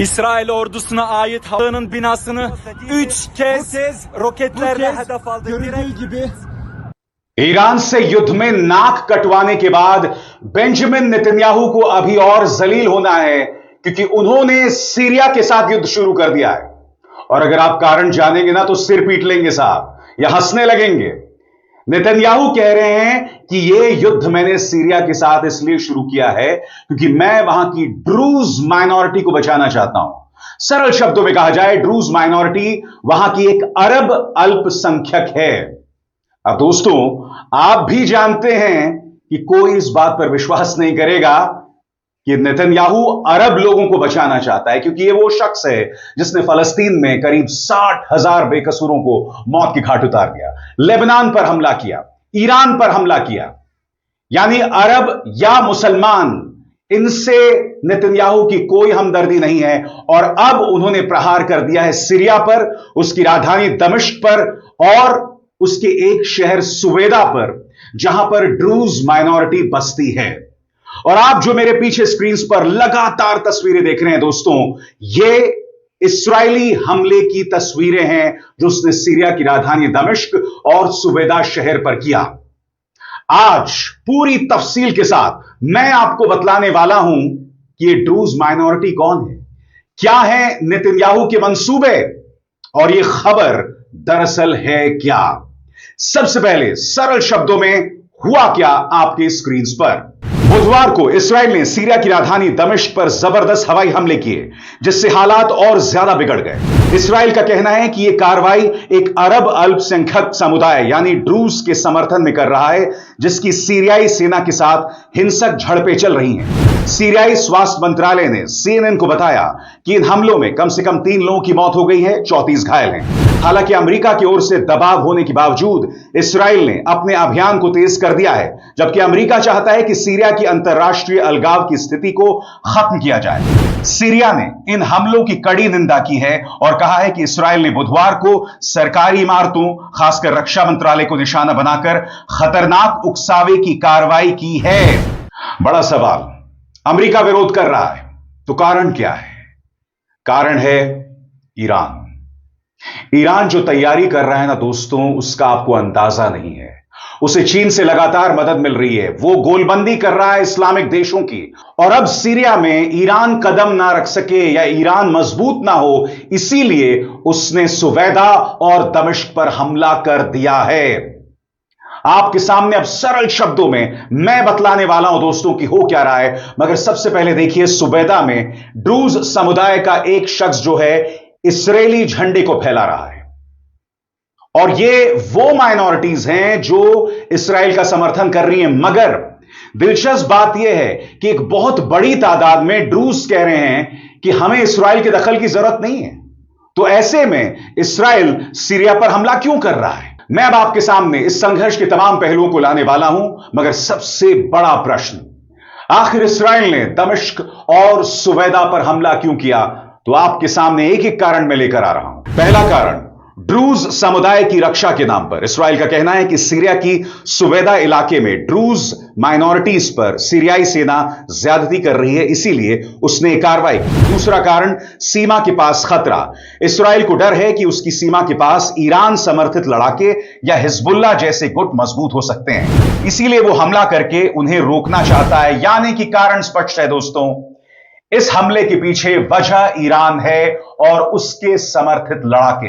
İsrail ordusuna ait havanın binasını 3 kez roketlerle hedef aldı. görüldüğü gibi Iran से युद्ध में नाक कटवाने के बाद बेंजामिन नेतन्याहू को अभी और जलील होना है, क्योंकि उन्होंने सीरिया के साथ युद्ध शुरू कर दिया है। और अगर आप कारण जानेंगे ना तो सिर पीट लेंगे साहब या हंसने लगेंगे। नेतन्याहू कह रहे हैं कि यह युद्ध मैंने सीरिया के साथ इसलिए शुरू किया है क्योंकि मैं वहां की ड्रूज माइनॉरिटी को बचाना चाहता हूं। सरल शब्दों में कहा जाए, ड्रूज माइनॉरिटी वहां की एक अरब अल्पसंख्यक है। अब दोस्तों, आप भी जानते हैं कि कोई इस बात पर विश्वास नहीं करेगा कि नेतन्याहू अरब लोगों को बचाना चाहता है, क्योंकि ये वो शख्स है जिसने फलस्तीन में करीब 60,000 बेकसूरों को मौत की घाट उतार दिया, लेबनान पर हमला किया, ईरान पर हमला किया। यानी अरब या मुसलमान, इनसे नेतन्याहू की कोई हमदर्दी नहीं है। और अब उन्होंने प्रहार कर दिया है सीरिया पर, उसकी राजधानी दमिश्क पर और उसके एक शहर सुवेदा पर, जहां पर ड्रूज माइनॉरिटी बसती है। और आप जो मेरे पीछे स्क्रीन पर लगातार तस्वीरें देख रहे हैं दोस्तों, ये इस्राएली हमले की तस्वीरें हैं जो उसने सीरिया की राजधानी दमिश्क और सुवेदा शहर पर किया। आज पूरी तफसील के साथ मैं आपको बतलाने वाला हूं कि ये ड्रूज माइनॉरिटी कौन है, क्या है नेतन्याहू के मंसूबे, और ये खबर दरअसल है क्या। सबसे पहले सरल शब्दों में हुआ क्या आपके स्क्रीन पर। बुधवार को इसराइल ने सीरिया की राजधानी दमिश्क पर जबरदस्त हवाई हमले किए, जिससे हालात और ज्यादा बिगड़ गए। इसराइल का कहना है कि यह कार्रवाई एक अरब अल्पसंख्यक समुदाय यानी ड्रूज के समर्थन में कर रहा है, जिसकी सीरियाई सेना के साथ हिंसक झड़पें चल रही हैं। सीरियाई स्वास्थ्य मंत्रालय ने CNN को बताया कि इन हमलों में कम से कम 3 लोगों की मौत हो गई है, 34 घायल हैं। हालांकि अमेरिका की ओर से दबाव होने के बावजूद इसराइल ने अपने अभियान को तेज कर दिया है, जबकि अमेरिका चाहता है कि सीरिया की अंतर्राष्ट्रीय अलगाव की स्थिति को खत्म किया जाए। सीरिया ने इन हमलों की कड़ी निंदा की है और कहा है कि इसराइल ने बुधवार को सरकारी इमारतों, खासकर रक्षा मंत्रालय को निशाना बनाकर खतरनाक उकसावे की कार्रवाई की है। बड़ा सवाल, अमेरिका विरोध कर रहा है तो कारण क्या है? कारण है ईरान। ईरान जो तैयारी कर रहा है ना दोस्तों, उसका आपको अंदाजा नहीं है। उसे चीन से लगातार मदद मिल रही है, वो गोलबंदी कर रहा है इस्लामिक देशों की। और अब सीरिया में ईरान कदम ना रख सके या ईरान मजबूत ना हो, इसीलिए उसने सुवेदा और दमिश्क पर हमला कर दिया है। आपके सामने अब सरल शब्दों में मैं बतलाने वाला हूं दोस्तों कि हो क्या रहा है। मगर सबसे पहले देखिए, सुवेदा में ड्रूज समुदाय का एक शख्स जो है इस्राएली झंडे को फैला रहा है। और ये वो माइनॉरिटीज हैं जो इस्राएल का समर्थन कर रही हैं। मगर दिलचस्प बात यह है कि एक बहुत बड़ी तादाद में ड्रूज कह रहे हैं कि हमें इस्राएल के दखल की जरूरत नहीं है। तो ऐसे में इस्राएल सीरिया पर हमला क्यों कर रहा है? मैं अब आपके सामने इस संघर्ष के तमाम पहलुओं को लाने वाला हूं। मगर सबसे बड़ा प्रश्न, आखिर इस्राएल ने दमिश्क और सुवेदा पर हमला क्यों किया? तो आपके सामने एक एक कारण मैं लेकर आ रहा हूं। पहला कारण, ड्रूज समुदाय की रक्षा के नाम पर इस्राएल का कहना है कि सीरिया की सुवेदा इलाके में ड्रूज माइनॉरिटीज पर सीरियाई सेना ज्यादती कर रही है, इसीलिए उसने कार्रवाई की। दूसरा कारण, सीमा के पास खतरा। इस्राएल को डर है कि उसकी सीमा के पास ईरान समर्थित लड़ाके या हिजबुल्लाह जैसे गुट मजबूत हो सकते हैं, इसीलिए वो हमला करके उन्हें रोकना चाहता है। यानी कि कारण स्पष्ट है दोस्तों, इस हमले के पीछे वजह ईरान है और उसके समर्थित लड़ाके।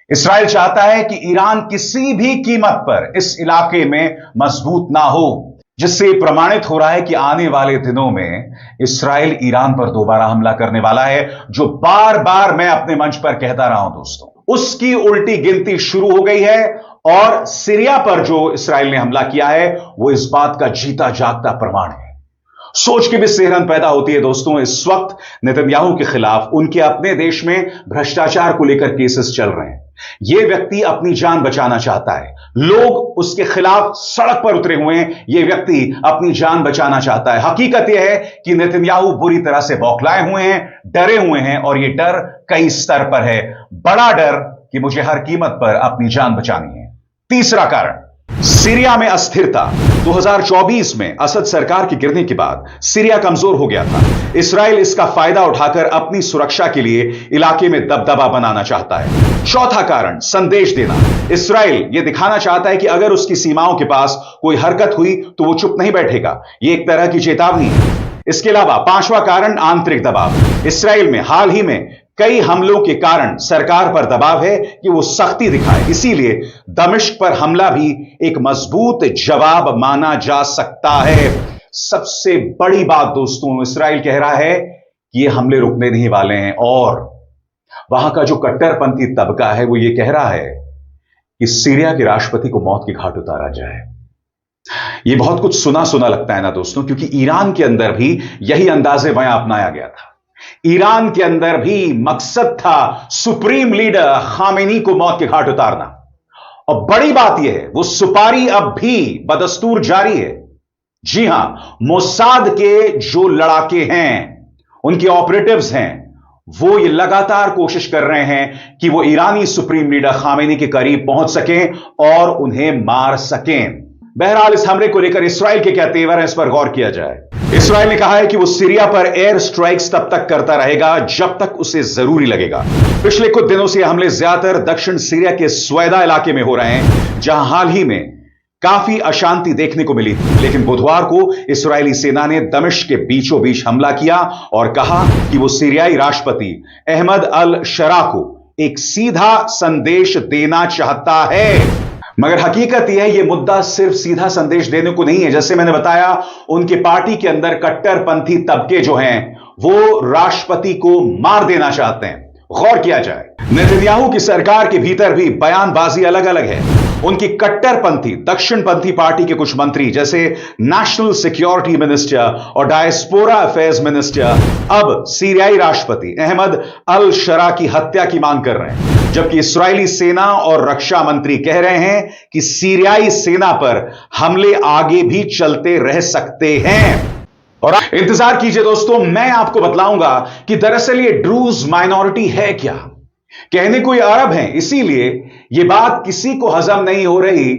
इस्राएल चाहता है कि ईरान किसी भी कीमत पर इस इलाके में मजबूत ना हो, जिससे प्रमाणित हो रहा है कि आने वाले दिनों में इस्राएल ईरान पर दोबारा हमला करने वाला है, जो बार बार मैं अपने मंच पर कहता रहा हूं दोस्तों। उसकी उल्टी गिनती शुरू हो गई है और सीरिया पर जो इस्राएल ने हमला किया है वो इस बात का जीता जागता प्रमाण है। सोच के भी सिहरन पैदा होती है दोस्तों। इस वक्त नेतन्याहू के खिलाफ उनके अपने देश में भ्रष्टाचार को लेकर केसेस चल रहे हैं। यह व्यक्ति अपनी जान बचाना चाहता है, लोग उसके खिलाफ सड़क पर उतरे हुए हैं। यह व्यक्ति अपनी जान बचाना चाहता है। हकीकत यह है कि नेतन्याहू बुरी तरह से बौखलाए हुए हैं, डरे हुए हैं, और यह डर कई स्तर पर है। बड़ा डर कि मुझे हर कीमत पर अपनी जान बचानी है। तीसरा कारण, सीरिया में अस्थिरता। 2024 में असद सरकार के गिरने के बाद सीरिया कमजोर हो गया था। इस्राएल इसका फायदा उठाकर अपनी सुरक्षा के लिए इलाके में दबदबा बनाना चाहता है। चौथा कारण, संदेश देना। इस्राएल यह दिखाना चाहता है कि अगर उसकी सीमाओं के पास कोई हरकत हुई तो वो चुप नहीं बैठेगा। यह एक तरह की चेतावनी है। इसके अलावा पांचवा कारण, आंतरिक दबाव। इस्राएल में हाल ही में कई हमलों के कारण सरकार पर दबाव है कि वो सख्ती दिखाए, इसीलिए दमिश्क पर हमला भी एक मजबूत जवाब माना जा सकता है। सबसे बड़ी बात दोस्तों, इस्राएल कह रहा है कि ये हमले रुकने नहीं वाले हैं, और वहां का जो कट्टरपंथी तबका है वो ये कह रहा है कि सीरिया के राष्ट्रपति को मौत के घाट उतारा जाए। ये बहुत कुछ सुना सुना लगता है ना दोस्तों, क्योंकि ईरान के अंदर भी यही अंदाजे वहां अपनाया गया था। ईरान के अंदर भी मकसद था सुप्रीम लीडर खामेनी को मौत के घाट उतारना। और बड़ी बात यह है, वो सुपारी अब भी बदस्तूर जारी है। जी हां, मोसाद के जो लड़ाके हैं, उनके ऑपरेटिव्स हैं, वो ये लगातार कोशिश कर रहे हैं कि वो ईरानी सुप्रीम लीडर खामेनी के करीब पहुंच सकें और उन्हें मार सकें। बहरहाल इस हमले को लेकर इस्राएल के क्या तेवर हैं, इस पर गौर किया जाए। इस्राएल ने कहा है कि वो सीरिया पर एयर स्ट्राइक्स तब तक करता रहेगा जब तक उसे जरूरी लगेगा। पिछले कुछ दिनों से हमले ज्यादातर दक्षिण सीरिया के स्वेदा इलाके में हो रहे हैं, जहां हाल ही में काफी अशांति देखने को मिली थी। लेकिन बुधवार को इस्राएली सेना ने दमिश्क के बीचों बीच हमला किया और कहा कि वो सीरियाई राष्ट्रपति अहमद अल शरा को एक सीधा संदेश देना चाहता है। मगर हकीकत यह है, यह मुद्दा सिर्फ सीधा संदेश देने को नहीं है। जैसे मैंने बताया, उनके पार्टी के अंदर कट्टरपंथी तबके जो हैं, वो राष्ट्रपति को मार देना चाहते हैं। गौर किया जाए, नेतन्याहू की सरकार के भीतर भी बयानबाजी अलग अलग है। उनकी कट्टरपंथी दक्षिणपंथी पार्टी के कुछ मंत्री, जैसे नेशनल सिक्योरिटी मिनिस्टर और डायस्पोरा अफेयर्स मिनिस्टर, अब सीरियाई राष्ट्रपति अहमद अल शरा की हत्या की मांग कर रहे हैं, जबकि इस्राएली सेना और रक्षा मंत्री कह रहे हैं कि सीरियाई सेना पर हमले आगे भी चलते रह सकते हैं। और इंतजार कीजिए दोस्तों, मैं आपको बतलाऊंगा कि दरअसल ये ड्रूज माइनॉरिटी है क्या। कहने को ये अरब हैं, इसीलिए ये बात किसी को हजम नहीं हो रही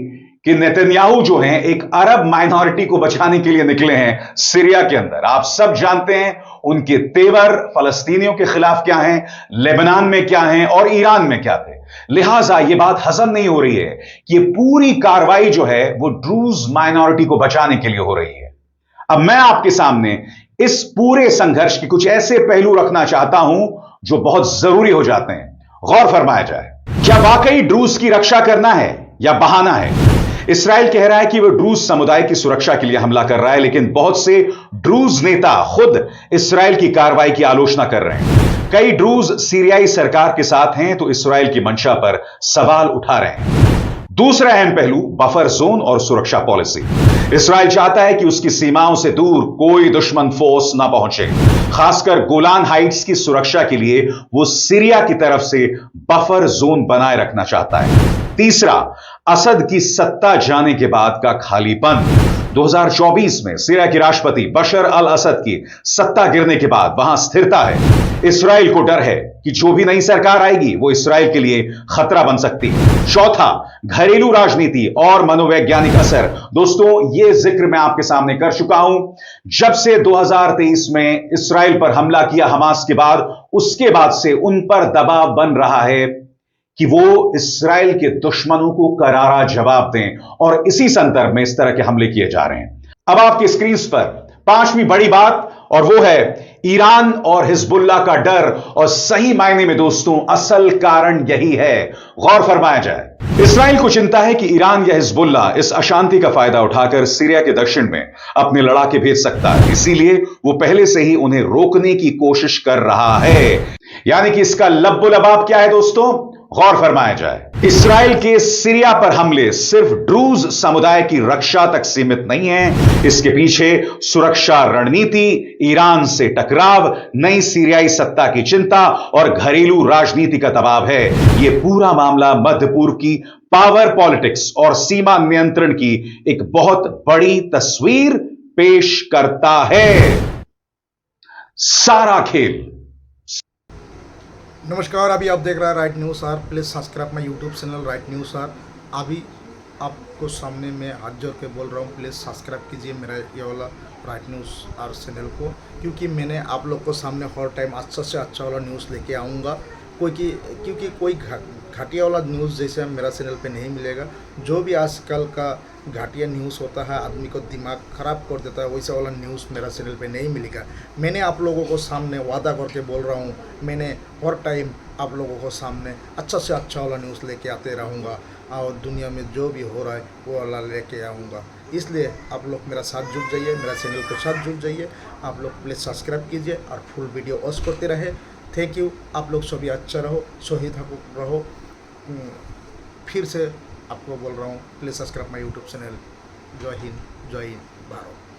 कि नेतन्याहू जो हैं एक अरब माइनॉरिटी को बचाने के लिए निकले हैं सीरिया के अंदर। आप सब जानते हैं उनके तेवर फलस्तीनियों के खिलाफ क्या हैं, लेबनान में क्या हैं और ईरान में क्या थे। लिहाजा यह बात हजम नहीं हो रही है कि यह पूरी कार्रवाई जो है वो ड्रूज माइनॉरिटी को बचाने के लिए हो रही है। अब मैं आपके सामने इस पूरे संघर्ष के कुछ ऐसे पहलू रखना चाहता हूं जो बहुत जरूरी हो जाते हैं। गौर फरमाया जाए, क्या वाकई ड्रूज की रक्षा करना है या बहाना है? इस्राएल कह रहा है कि वह ड्रूज समुदाय की सुरक्षा के लिए हमला कर रहा है, लेकिन बहुत से ड्रूज नेता खुद इस्राएल की कार्रवाई की आलोचना कर रहे हैं। कई ड्रूज सीरियाई सरकार के साथ हैं तो इस्राएल की मंशा पर सवाल उठा रहे हैं। दूसरा अहम पहलू, बफर जोन और सुरक्षा पॉलिसी। इस्राएल चाहता है कि उसकी सीमाओं से दूर कोई दुश्मन फोर्स ना पहुंचे। खासकर गोलान हाइट्स की सुरक्षा के लिए वो सीरिया की तरफ से बफर जोन बनाए रखना चाहता है। तीसरा, असद की सत्ता जाने के बाद का खालीपन। 2024 में सीरिया के राष्ट्रपति बशर अल असद की सत्ता गिरने के बाद वहां स्थिरता है। इस्राएल को डर है कि जो भी नई सरकार आएगी वो इस्राएल के लिए खतरा बन सकती है। चौथा, घरेलू राजनीति और मनोवैज्ञानिक असर। दोस्तों, यह जिक्र मैं आपके सामने कर चुका हूं। जब से 2023 में इस्राएल पर हमला किया हमास के बाद, उसके बाद से उन पर दबाव बन रहा है कि वो इस्राएल के दुश्मनों को करारा जवाब दें, और इसी संदर्भ में इस तरह के हमले किए जा रहे हैं। अब आपकी स्क्रीन पर पांचवी बड़ी बात, और वो है ईरान और हिजबुल्लाह का डर। और सही मायने में दोस्तों असल कारण यही है। गौर फरमाया जाए, इस्राएल को चिंता है कि ईरान या हिजबुल्लाह इस अशांति का फायदा उठाकर सीरिया के दक्षिण में अपने लड़ाके भेज सकता है, इसीलिए वो पहले से ही उन्हें रोकने की कोशिश कर रहा है। यानी कि इसका लब्बो लबाब क्या है दोस्तों? गौर फरमाया जाए। इस्राएल के सीरिया पर हमले सिर्फ ड्रूज समुदाय की रक्षा तक सीमित नहीं है। इसके पीछे सुरक्षा रणनीति, ईरान से टकराव, नई सीरियाई सत्ता की चिंता और घरेलू राजनीति का दबाव है। यह पूरा मामला मध्य पूर्व की पावर पॉलिटिक्स और सीमा नियंत्रण की एक बहुत बड़ी तस्वीर पेश करता है। सारा खेल। नमस्कार, अभी आप देख रहे हैं Right News R. Please subscribe my YouTube channel Right News R. अभी आपको सामने मैं हाथ जोड़ के बोल रहा हूँ, प्लीज़ सब्सक्राइब कीजिए मेरा ये वाला राइट न्यूज़ आर चैनल को, क्योंकि मैंने आप लोग को सामने हर टाइम अच्छा से अच्छा वाला न्यूज़ लेके आऊँगा। क्योंकि कोई घाटिया वाला न्यूज़ जैसे मेरा चैनल पे नहीं मिलेगा। जो भी आजकल का घाटिया न्यूज़ होता है, आदमी को दिमाग ख़राब कर देता है, वैसा वाला न्यूज़ मेरा चैनल पे नहीं मिलेगा। मैंने आप लोगों को सामने वादा करके बोल रहा हूँ, मैंने हर टाइम आप लोगों को सामने अच्छा से अच्छा वाला न्यूज़ लेके आते रहूँगा और दुनिया में जो भी हो रहा है वो वाला लेके आऊँगा। इसलिए आप लोग मेरा साथ जुड़ जाइए, मेरा चैनल के साथ जुड़ जाइए। आप लोग प्लीज़ सब्सक्राइब कीजिए और फुल वीडियो वॉच करते रहे। Thank you. आप लोग सभी अच्छा रहो, शहीद रहो। फिर से आपको बोल रहा हूँ, please subscribe my YouTube channel. जय हिंद, जय भारत।